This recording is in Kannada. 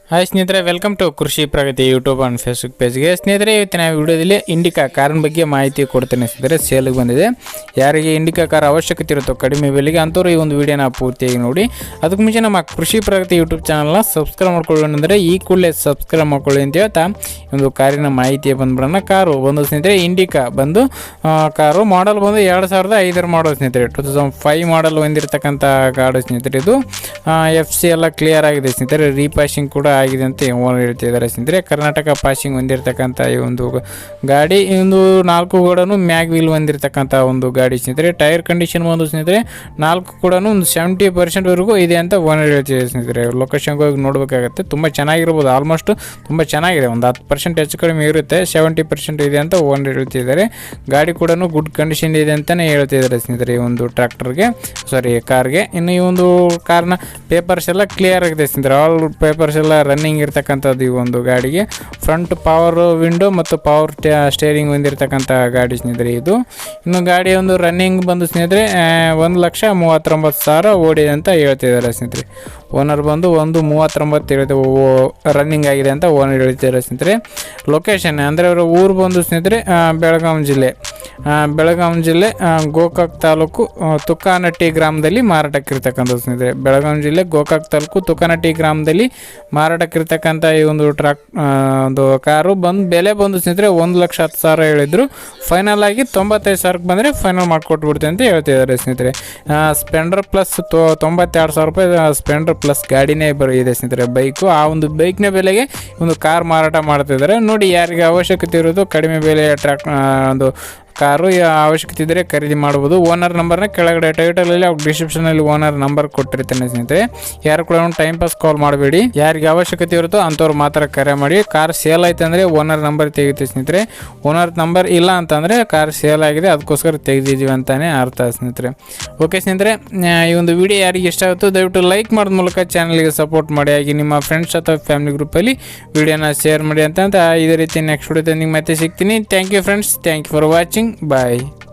ಹಾಯ್ ಸ್ನೇಹಿತರೆ, ವೆಲ್ಕಮ್ ಟು ಕೃಷಿ ಪ್ರಗತಿ ಯೂಟ್ಯೂಬ್ ಆ್ಯಂಡ್ ಫೇಸ್ಬುಕ್ ಪೇಜ್ಗೆ. ಸ್ನೇಹಿತರೆ, ಇವತ್ತಿನ ವಿಡಿಯೋದಲ್ಲಿ ಇಂಡಿಕಾ ಕಾರಿನ ಬಗ್ಗೆ ಮಾಹಿತಿ ಕೊಡ್ತೇನೆ. ಸ್ನೇಹಿತರೆ, ಸೇಲ್ಗೆ ಬಂದಿದೆ. ಯಾರಿಗೆ ಇಂಡಿಕಾ ಕಾರ್ ಅವಶ್ಯಕತೆ ಇರುತ್ತೋ ಕಡಿಮೆ ಬೆಲೆಗೆ ಅಂಥವ್ರು ಈ ಒಂದು ವಿಡಿಯೋನ ಪೂರ್ತಿಯಾಗಿ ನೋಡಿ. ಅದಕ್ಕೆ ಮುಂಚೆ ನಮ್ಮ ಕೃಷಿ ಪ್ರಗತಿ ಯೂಟ್ಯೂಬ್ ಚಾನಲ್ನ ಸಬ್ಸ್ಕ್ರೈಬ್ ಮಾಡ್ಕೊಳ್ಳೋಣ ಈ ಕೂಡಲೇ ಸಬ್ಸ್ಕ್ರೈಬ್ ಮಾಡ್ಕೊಳ್ಳಿ ಅಂತ ಹೇಳ್ತಾ ಒಂದು ಕಾರಿನ ಮಾಹಿತಿ ಬಂದ್ಬಿಡೋಣ. ಕಾರು ಬಂದು ಸ್ನೇಹಿತರೆ ಇಂಡಿಕಾ ಬಂದು ಕಾರು ಮಾಡಲ್ ಬಂದು 2005 ಮಾಡಲ್ ಸ್ನೇಹಿತರೆ. 2005 ಮಾಡಲ್ ಹೊಂದಿರತಕ್ಕಂಥ ಗಾಡಿ ಸ್ನೇಹಿತರೆ. ಇದು FC ಎಲ್ಲ ಕ್ಲಿಯರ್ ಆಗಿದೆ ಸ್ನೇಹಿತರೆ. ರೀಪಾಸಿಂಗ್ ಕೂಡ ಆಗಿದೆ ಅಂತ ಓನರ್ ಹೇಳ್ತಿದ್ದಾರೆ ಸ್ನೇಹಿತರೆ. ಕರ್ನಾಟಕ ಪಾಸಿಂಗ್ ಹೊಂದಿರತಕ್ಕಂಥ ಈ ಒಂದು ಗಾಡಿ. ಈ ಒಂದು 4 ಕೂಡ ಮ್ಯಾಗ್ ವೀಲ್ ಹೊಂದಿರತಕ್ಕಂಥ ಒಂದು ಗಾಡಿ ಸ್ನೇಹಿತರೆ. ಟೈರ್ ಕಂಡೀಷನ್ ಬಂದು ಸ್ನೇಹಿತರೆ 4 ಕೂಡ ಒಂದು 70% ವರೆಗೂ ಇದೆ ಅಂತ ಓನರ್ ಹೇಳ್ತಿದ್ದಾರೆ ಸ್ನೇಹಿತರೆ. ಲೊಕೇಶನ್ಗೆ ಹೋಗಿ ನೋಡಬೇಕಾಗತ್ತೆ. ತುಂಬ ಚೆನ್ನಾಗಿರ್ಬೋದು, ಆಲ್ಮೋಸ್ಟ್ ತುಂಬ ಚೆನ್ನಾಗಿದೆ. ಒಂದು 10% ಹೆಚ್ಚು ಕಡಿಮೆ ಇರುತ್ತೆ, 70% ಇದೆ ಅಂತ ಓನರ್ ಹೇಳ್ತಿದ್ದಾರೆ. ಗಾಡಿ ಕೂಡ ಗುಡ್ ಕಂಡೀಷನ್ ಇದೆ ಅಂತಲೇ ಹೇಳ್ತಿದ್ದಾರೆ ಸ್ನೇಹಿತರೆ. ಈ ಒಂದು ಕಾರ್ಗೆ. ಇನ್ನು ಈ ಒಂದು ಕಾರ್ನ ಪೇಪರ್ಸ್ ಎಲ್ಲ ಕ್ಲಿಯರ್ ಆಗಿದೆ ಸ್ನೇಹಿತರೆ. ಆಲ್ ಪೇಪರ್ಸ್ ಎಲ್ಲ ರನ್ನಿಂಗ್ ಇರ್ತಕ್ಕಂಥದ್ದು ಈ ಒಂದು ಗಾಡಿಗೆ. ಫ್ರಂಟ್ ಪವರ್ ವಿಂಡೋ ಮತ್ತು ಪವರ್ ಸ್ಟೇರಿಂಗ್ ಹೊಂದಿರತಕ್ಕಂಥ ಗಾಡಿ ಸ್ನೇಹಿತರೆ ಇದು. ಇನ್ನು ಗಾಡಿ ಒಂದು ರನ್ನಿಂಗ್ ಬಂದು ಸ್ನೇಹಿತರೆ 1,39,000 ಓಡಿದೆ ಅಂತ ಹೇಳ್ತಿದ್ದಾರೆ ಸ್ನೇಹಿತರೆ. ಓನರ್ ಬಂದು 1,39,000 ರನ್ನಿಂಗ್ ಆಗಿದೆ ಅಂತ ಓನರ್ ಹೇಳ್ತಿದ್ದಾರೆ ಸ್ನೇಹಿತರೆ. ಲೊಕೇಶನ್ ಅಂದರೆ ಅವರ ಊರು ಬಂದು ಸ್ನೇಹಿತರೆ ಬೆಳಗಾವಿ ಜಿಲ್ಲೆ ಗೋಕಾಕ್ ತಾಲೂಕು ತುಕಾನಟ್ಟಿ ಗ್ರಾಮದಲ್ಲಿ ಮಾರಾಟಕ್ಕಿರ್ತಕ್ಕಂಥದ್ದು ಸ್ನೇಹಿತರೆ. ಬೆಳಗಾವಿ ಜಿಲ್ಲೆ ಗೋಕಾಕ್ ತಾಲೂಕು ತುಕಾನಟ್ಟಿ ಗ್ರಾಮದಲ್ಲಿ ಮಾರಾಟಕ್ಕಿರ್ತಕ್ಕಂಥ ಈ ಒಂದು ಒಂದು ಕಾರು ಬೆಲೆ ಬಂದು ಸ್ನೇಹಿತರೆ 1,10,000 ಹೇಳಿದ್ರು. ಫೈನಲ್ ಆಗಿ 95,000ಕ್ಕೆ ಬಂದರೆ ಫೈನಲ್ ಮಾಡಿಕೊಟ್ಬಿಡ್ತೀನಿ ಅಂತ ಹೇಳ್ತಿದ್ದಾರೆ ಸ್ನೇಹಿತರೆ. ಸ್ಪೆಂಡರ್ ಪ್ಲಸ್ 92,000 ರೂಪಾಯಿ ಸ್ಪೆಂಡರ್ ಪ್ಲಸ್ ಗಾಡಿನೇ ಇದೆ ಸ್ನೇಹಿತರೆ. ಬೈಕು ಆ ಒಂದು ಬೈಕ್ನ ಬೆಲೆಗೆ ಒಂದು ಕಾರ್ ಮಾರಾಟ ಮಾಡ್ತಿದ್ದಾರೆ. ನೋಡಿ, ಯಾರಿಗೆ ಅವಶ್ಯಕತೆ ಇರೋದು ಕಡಿಮೆ ಬೆಲೆಯ ಒಂದು ಕಾರು ಅವಶ್ಯಕತೆ ಇದ್ದರೆ ಖರೀದಿ ಮಾಡ್ಬೋದು. ಓನರ್ ನಂಬರ್ನ ಕೆಳಗಡೆ ಟೈಟಲಲ್ಲಿ ಡಿಸ್ಕ್ರಿಪ್ಷನಲ್ಲಿ ಓನರ್ ನಂಬರ್ ಕೊಟ್ಟಿರ್ತೇನೆ ಸ್ನೇಹಿತರೆ. ಯಾರು ಕೂಡ ಟೈಮ್ ಪಾಸ್ ಕಾಲ್ ಮಾಡಬೇಡಿ. ಯಾರಿಗೆ ಅವಶ್ಯಕತೆ ಇರುತ್ತೋ ಅಂಥವ್ರು ಮಾತ್ರ ಕರೆ ಮಾಡಿ. ಕಾರ್ ಸೇಲ್ ಆಯ್ತು ಅಂದರೆ ಓನರ್ ನಂಬರ್ ತೆಗಿತೀವಿ ಸ್ನೇಹಿತರೆ. ಓನರ್ ನಂಬರ್ ಇಲ್ಲ ಅಂತಂದರೆ ಕಾರ್ ಸೇಲ್ ಆಗಿದೆ, ಅದಕ್ಕೋಸ್ಕರ ತೆಗೆದಿದ್ದೀವಿ ಅಂತಲೇ ಅರ್ಥ ಸ್ನೇಹಿತರೆ. ಓಕೆ ಸ್ನೇಹಿತರೆ, ಈ ಒಂದು ವಿಡಿಯೋ ಯಾರಿಗೆ ಇಷ್ಟ ಆಗುತ್ತೋ ದಯವಿಟ್ಟು ಲೈಕ್ ಮಾಡೋದ ಮೂಲಕ ಚಾನಲ್ಗೆ ಸಪೋರ್ಟ್ ಮಾಡಿ. ಹಾಗೆ ನಿಮ್ಮ ಫ್ರೆಂಡ್ಸ್ ಅಥವಾ ಫ್ಯಾಮಿಲಿ ಗ್ರೂಪಲ್ಲಿ ವಿಡಿಯೋನ ಶೇರ್ ಮಾಡಿ ಅಂತ ಇದೇ ರೀತಿ ನೆಕ್ಸ್ಟ್ ವಿಡಿಯೋದಲ್ಲಿ ಮತ್ತೆ ಸಿಗ್ತೀನಿ. Thank you friends, thank you for watching. Bye.